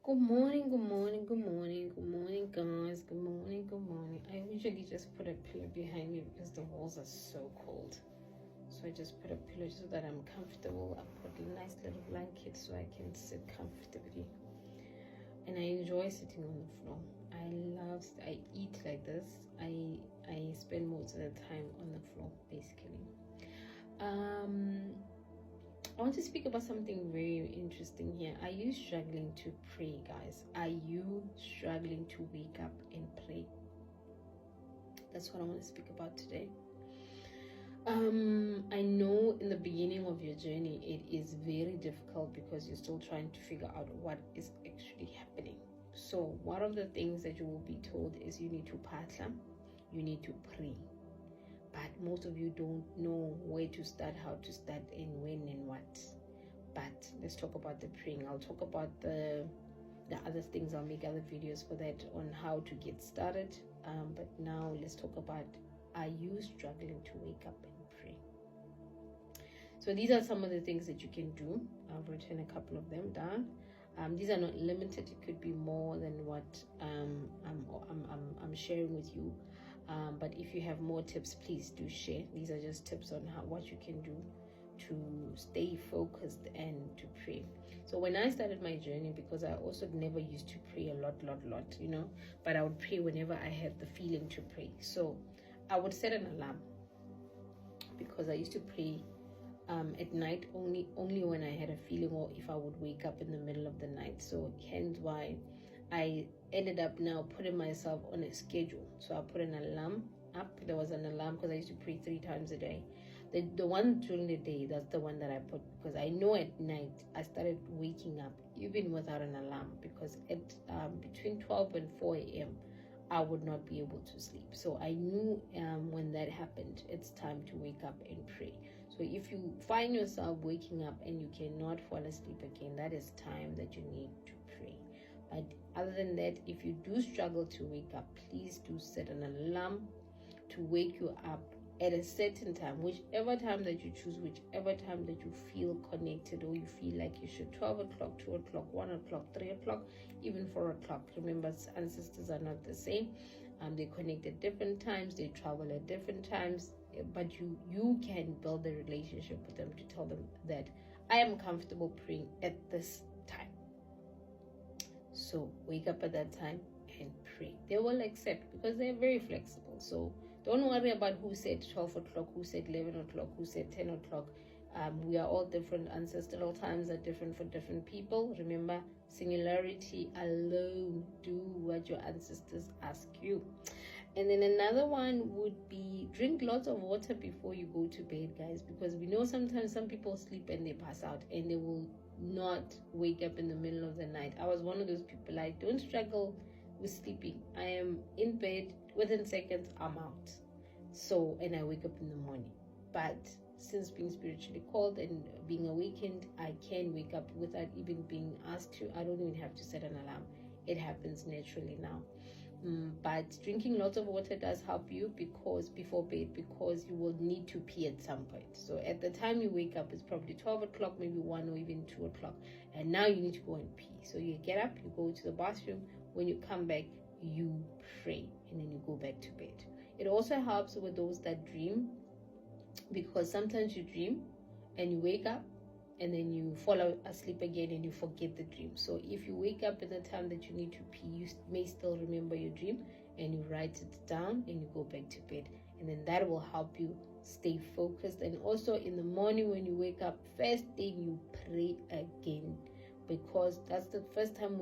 Good morning, good morning, good morning, good morning, guys. Good morning, good morning. I usually just put a pillow behind me because the walls are so cold. So I just put a pillow so that I'm comfortable. I put a nice little blanket so I can sit comfortably. And I enjoy sitting on the floor. I eat like this. I spend most of the time on the floor, basically. I want to speak about something very interesting here. Are you struggling to pray, guys? Are you struggling to wake up and pray? That's what I want to speak about today. I know in the beginning of your journey, it is very difficult because you're still trying to figure out what is actually happening. So one of the things that you will be told is you need to patla, you need to pray. But most of you don't know where to start, how to start, and when and what. But let's talk about the praying. I'll talk about the other things. I'll make other videos for that on how to get started. But now let's talk about, are you struggling to wake up and pray? So these are some of the things that you can do. I've written a couple of them down. These are not limited. It could be more than what I'm sharing with you. But if you have more tips, please do share. These are just tips on what you can do to stay focused and to pray. So when I started my journey, because I also never used to pray a lot, but I would pray whenever I had the feeling to pray. So I would set an alarm because I used to pray at night only when I had a feeling, or if I would wake up in the middle of the night. So hence why I ended up now putting myself on a schedule. So I put an alarm up. There was an alarm because I used to pray 3 times a day. The one during the day, that's the one that I put, because I know at night I started waking up even without an alarm, because at between 12 and 4 a.m. I would not be able to sleep. So I knew when that happened, it's time to wake up and pray. So if you find yourself waking up and you cannot fall asleep again, that is time that you need to pray. But other than that, if you do struggle to wake up, please do set an alarm to wake you up at a certain time, whichever time that you choose, whichever time that you feel connected, or you feel like you should. 12 o'clock, 2 o'clock, 1 o'clock, 3 o'clock, even 4 o'clock. Remember, ancestors are not the same. They connect at different times, they travel at different times, but you can build a relationship with them to tell them that I am comfortable praying at this time. So wake up at that time and pray. They will accept, because they're very flexible. So don't worry about who said 12 o'clock, who said 11 o'clock, who said 10 o'clock. We are all different. Ancestral times are different for different people. Remember, singularity alone. Do what your ancestors ask you. And then another one would be drink lots of water before you go to bed, guys, because we know sometimes some people sleep and they pass out and they will not wake up in the middle of the night. I was one of those people. I don't struggle with sleeping. I am in bed, within seconds I'm out. So, and I wake up in the morning. But since being spiritually called and being awakened, I can wake up without even being asked to. I don't even have to set an alarm. It happens naturally now. But drinking lots of water does help you, because before bed, because you will need to pee at some point. So at the time you wake up, it's probably 12 o'clock, maybe 1 or even 2 o'clock, and now you need to go and pee. So you get up, you go to the bathroom. When you come back, you pray, and then you go back to bed. It also helps with those that dream, because sometimes you dream and you wake up and then you fall asleep again and you forget the dream. So if you wake up at the time that you need to pee, you may still remember your dream, and you write it down and you go back to bed, and then that will help you stay focused. And also in the morning when you wake up, first thing you pray again, because that's the first time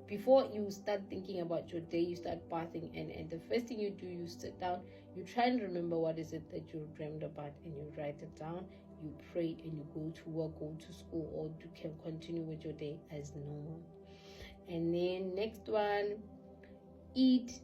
before you start thinking about your day, you start bathing, and the first thing you do, you sit down, you try and remember what is it that you dreamed about, and you write it down, you pray, and you go to work, go to school, or you can continue with your day as normal. And then next one, eat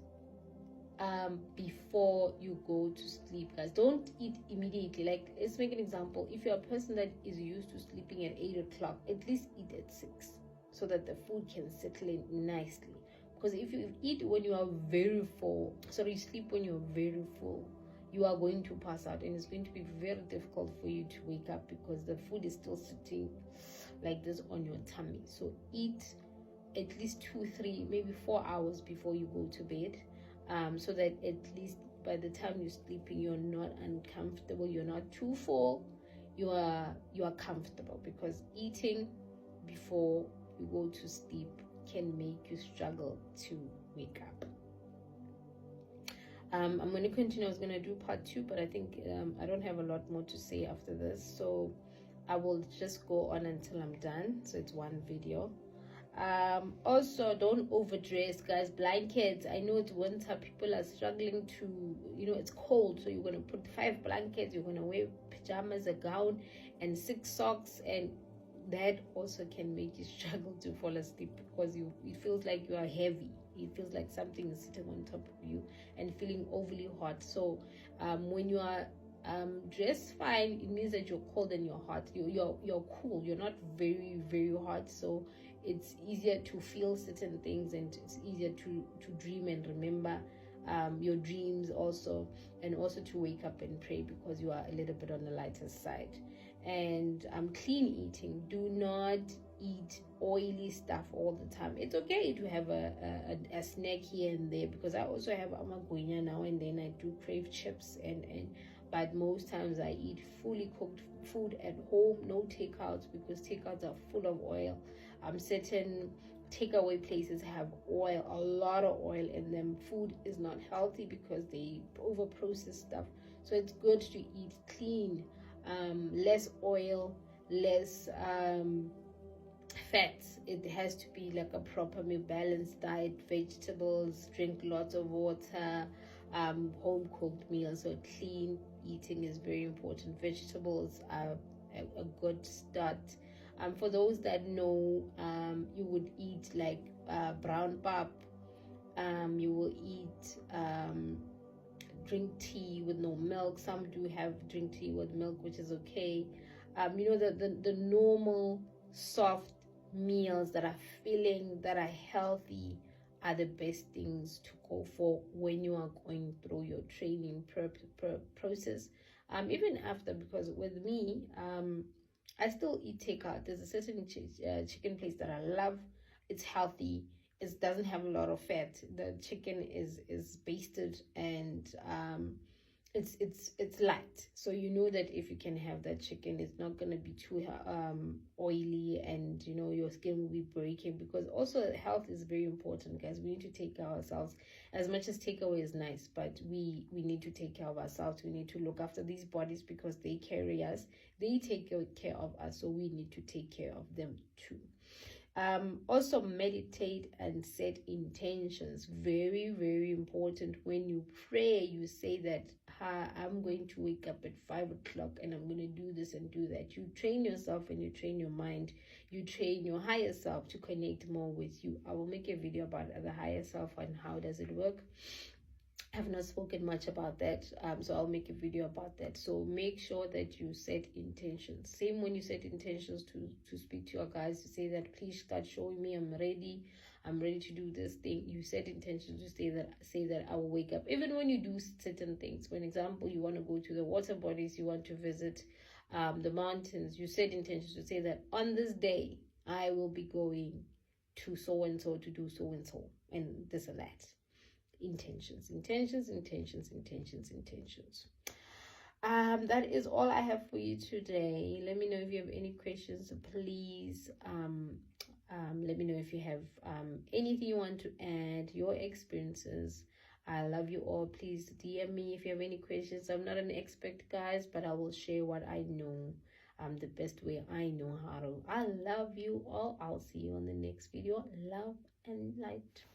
before you go to sleep, guys. Don't eat immediately. Like, let's make an example. If you're a person that is used to sleeping at 8 o'clock, at least eat at 6, so that the food can settle in nicely. Because if you eat when you are very full, you sleep when you're very full, you are going to pass out, and it's going to be very difficult for you to wake up, because the food is still sitting like this on your tummy. So eat at least 2, 3, maybe 4 hours before you go to bed, so that at least by the time you're sleeping, you're not uncomfortable, you're not too full, you are comfortable, because eating before you go to sleep can make you struggle to wake up. I'm going to continue. I was going to do part 2, but I think I don't have a lot more to say after this, so I will just go on until I'm done. So it's one video. Also, don't overdress, guys. Blankets, I know it's winter, people are struggling to, it's cold, so you're going to put 5 blankets, you're going to wear pajamas, a gown, and 6 socks, and that also can make you struggle to fall asleep, because it feels like you are heavy. It feels like something is sitting on top of you and feeling overly hot. So when you are dressed fine, it means that you're cold and you're hot. You're cool, you're not very, very hot. So it's easier to feel certain things, and it's easier to dream and remember your dreams also, and also to wake up and pray, because you are a little bit on the lighter side. And clean eating. Do not eat oily stuff all the time. It's okay to have a snack here and there, because I also have amagunya now and then. I do crave chips, but most times I eat fully cooked food at home, no takeouts, because takeouts are full of oil. Certain takeaway places have oil, a lot of oil in them. Food is not healthy because they over process stuff. So it's good to eat clean, less oil, less fats. It has to be like a proper balanced diet, vegetables, drink lots of water, home cooked meals. So clean eating is very important. Vegetables are a good start. For those that know, you would eat like brown pap, you will eat drink tea with no milk. Some do have drink tea with milk, which is okay. The normal soft meals that are filling, that are healthy, are the best things to go for when you are going through your training process. Even after, because with me, I still eat takeout. There's a certain chicken place that I love. It's healthy. It doesn't have a lot of fat. The chicken is basted, and it's light. So you know that if you can have that chicken, it's not going to be too oily, and your skin will be breaking, because also health is very important, guys. We need to take care of ourselves. As much as takeaway is nice, but we need to take care of ourselves. We need to look after these bodies, because they carry us, they take care of us, so we need to take care of them too. Also meditate and set intentions. Very, very important. When you pray, you say that I'm going to wake up at 5 o'clock and I'm going to do this and do that. You train yourself, and you train your mind, you train your higher self to connect more with you. I will make a video about the higher self and how does it work. I have not spoken much about that, so I'll make a video about that. So make sure that you set intentions. Same when you set intentions to speak to your guys, to say that please start showing me I'm ready to do this thing. You set intentions to say that I will wake up. Even when you do certain things, for example, you want to go to the water bodies, you want to visit the mountains, you set intentions to say that on this day I will be going to so and so to do so and so and this and that. Intentions. That is all I have for you today. Let me know if you have any questions. Please let me know if you have anything you want to add, your experiences. I love you all. Please DM me if you have any questions. I'm not an expert, guys, but I will share what I know, the best way I know how to. I love you all. I'll see you on the next video. Love and light.